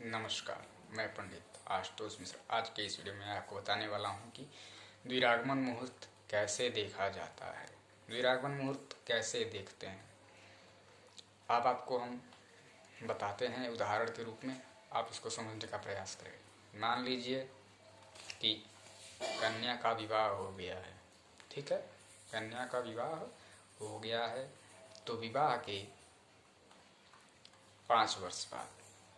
नमस्कार, मैं पंडित आशुतोष मिश्र। आज के इस वीडियो में आपको बताने वाला हूं कि द्विरागमन मुहूर्त कैसे देखा जाता है। द्विरागमन मुहूर्त कैसे देखते हैं आपको हम बताते हैं उदाहरण के रूप में। आप इसको समझने का प्रयास करें। मान लीजिए कि कन्या का विवाह हो गया है, ठीक है। कन्या का विवाह हो गया है तो विवाह के 5 वर्ष बाद,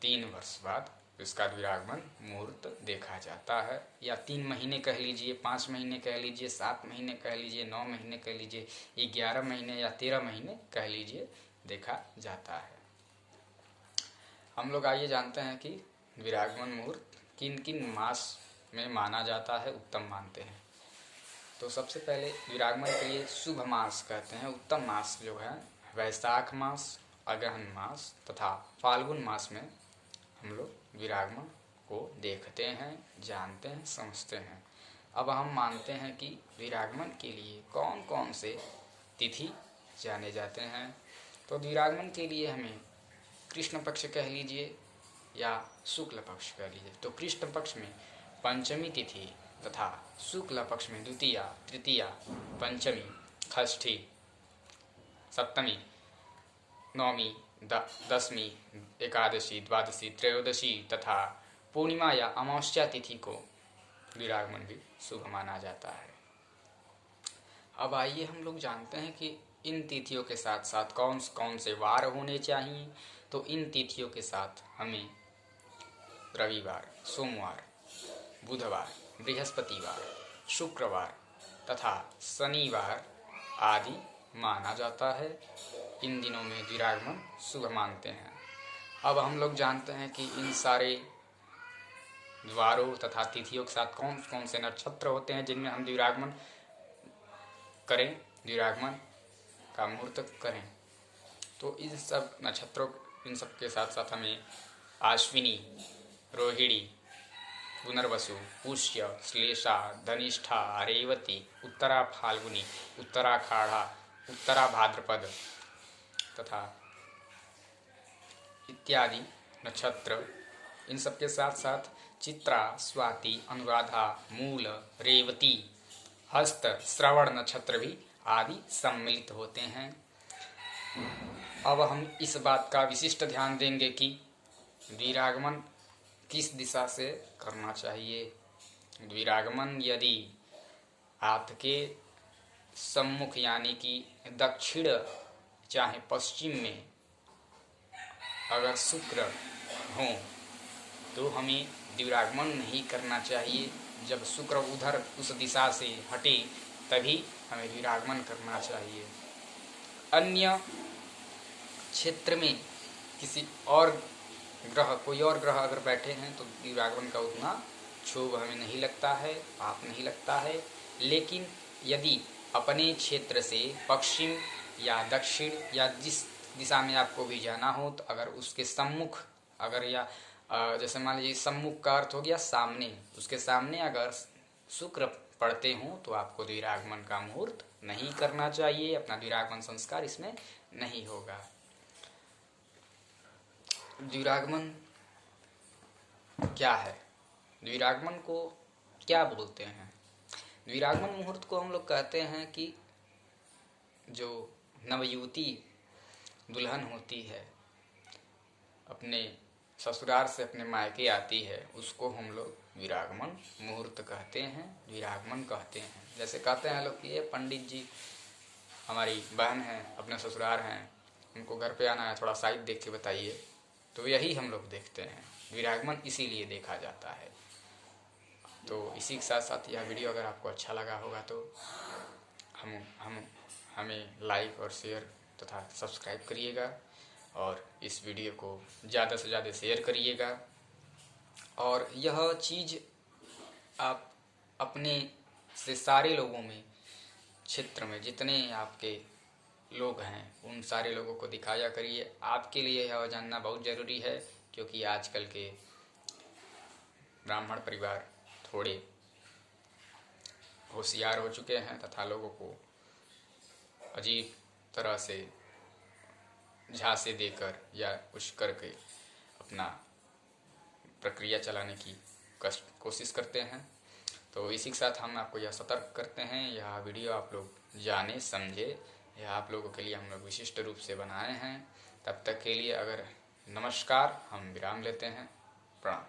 3 वर्ष बाद इसका द्विरागमन मुहूर्त देखा जाता है। या 3 महीने कह लीजिए, 5 महीने कह लीजिए, 7 महीने कह लीजिए, 9 महीने कह लीजिए, 11 महीने या 13 महीने कह लीजिए, देखा जाता है। हम लोग आइए जानते हैं कि द्विरागमन मुहूर्त किन किन मास में माना जाता है, उत्तम मानते हैं। तो सबसे पहले द्विरागमन के लिए शुभ मास कहते हैं, उत्तम मास जो है वैशाख मास, अगहन मास तथा फाल्गुन मास में हम लोग द्विरागमन को देखते हैं, जानते हैं, समझते हैं। अब हम मानते हैं कि द्विरागमन के लिए कौन कौन से तिथि जाने जाते हैं। तो द्विरागमन के लिए हमें कृष्ण पक्ष कह लीजिए या शुक्ल पक्ष कह लीजिए। तो कृष्ण पक्ष में पंचमी तिथि तथा शुक्ल पक्ष में द्वितीया, तृतीया, पंचमी, षष्ठी, सप्तमी, नवमी, दशमी, एकादशी, द्वादशी, त्रयोदशी तथा पूर्णिमा या अमावस्या तिथि को द्विरागमन भी शुभ माना जाता है। अब आइए हम लोग जानते हैं कि इन तिथियों के साथ साथ कौन कौन से वार होने चाहिए। तो इन तिथियों के साथ हमें रविवार, सोमवार, बुधवार, बृहस्पतिवार, शुक्रवार तथा शनिवार आदि माना जाता है। इन दिनों में द्विरागमन शुभ मानते हैं। अब हम लोग जानते हैं कि इन सारे द्वारों तथा तिथियों के साथ कौन कौन से नक्षत्र होते हैं जिनमें हम द्विरागमन करें, द्विरागमन का मुहूर्त करें। तो इन सब नक्षत्रों, इन सब के साथ साथ हमें आश्विनी, रोहिणी, पुनर्वसु, पुष्य, श्लेषा, धनिष्ठा, रेवती, उत्तरा फाल्गुनी, उत्तराखाढ़ा, उत्तरा भाद्रपद तथा इत्यादि नक्षत्र, इन सब के साथ साथ चित्रा, स्वाति, अनुराधा, मूल, रेवती, हस्त, श्रवण नक्षत्र भी आदि सम्मिलित होते हैं। अब हम इस बात का विशिष्ट ध्यान देंगे कि द्विरागमन किस दिशा से करना चाहिए। द्विरागमन यदि आपके सम्मुख यानी कि दक्षिण चाहे पश्चिम में अगर शुक्र हो तो हमें द्विरागमन नहीं करना चाहिए। जब शुक्र उधर उस दिशा से हटे तभी हमें द्विरागमन करना चाहिए। अन्य क्षेत्र में किसी और ग्रह, कोई और ग्रह अगर बैठे हैं तो द्विरागमन का उतना शुभ हमें नहीं लगता है, पाप नहीं लगता है। लेकिन यदि अपने क्षेत्र से पश्चिम या दक्षिण या जिस दिशा में आपको भी जाना हो तो अगर उसके सम्मुख, अगर या जैसे मान लीजिए सम्मुख का अर्थ हो गया सामने, उसके सामने अगर शुक्र पड़ते हों तो आपको द्विरागमन का मुहूर्त नहीं करना चाहिए। अपना द्विरागमन संस्कार इसमें नहीं होगा। द्विरागमन क्या है, द्विरागमन को क्या बोलते हैं? द्विरागमन मुहूर्त को हम लोग कहते हैं कि जो नवयुवती दुल्हन होती है, अपने ससुराल से अपने मायके आती है, उसको हम लोग द्विरागमन मुहूर्त कहते हैं, द्विरागमन कहते हैं। जैसे कहते हैं लोग कि ये पंडित जी हमारी बहन है, अपने ससुराल हैं, उनको घर पे आना है, थोड़ा साइड देख के बताइए। तो यही हम लोग देखते हैं, द्विरागमन इसीलिए देखा जाता है। तो इसी के साथ साथ यह वीडियो अगर आपको अच्छा लगा होगा तो हमें लाइक और शेयर तथा सब्सक्राइब करिएगा और इस वीडियो को ज़्यादा से ज़्यादा शेयर करिएगा। और यह चीज़ आप अपने से सारे लोगों में, क्षेत्र में जितने आपके लोग हैं उन सारे लोगों को दिखाया करिए। आपके लिए यह जानना बहुत ज़रूरी है क्योंकि आजकल के ब्राह्मण परिवार थोड़े होशियार हो चुके हैं तथा लोगों को अजीब तरह से झांसे देकर या कुछ करके अपना प्रक्रिया चलाने की कोशिश करते हैं। तो इसी के साथ हम आपको यह सतर्क करते हैं, यह वीडियो आप लोग जाने समझे, यह आप लोगों के लिए हम लोग विशिष्ट रूप से बनाए हैं। तब तक के लिए नमस्कार, हम विराम लेते हैं। प्रणाम।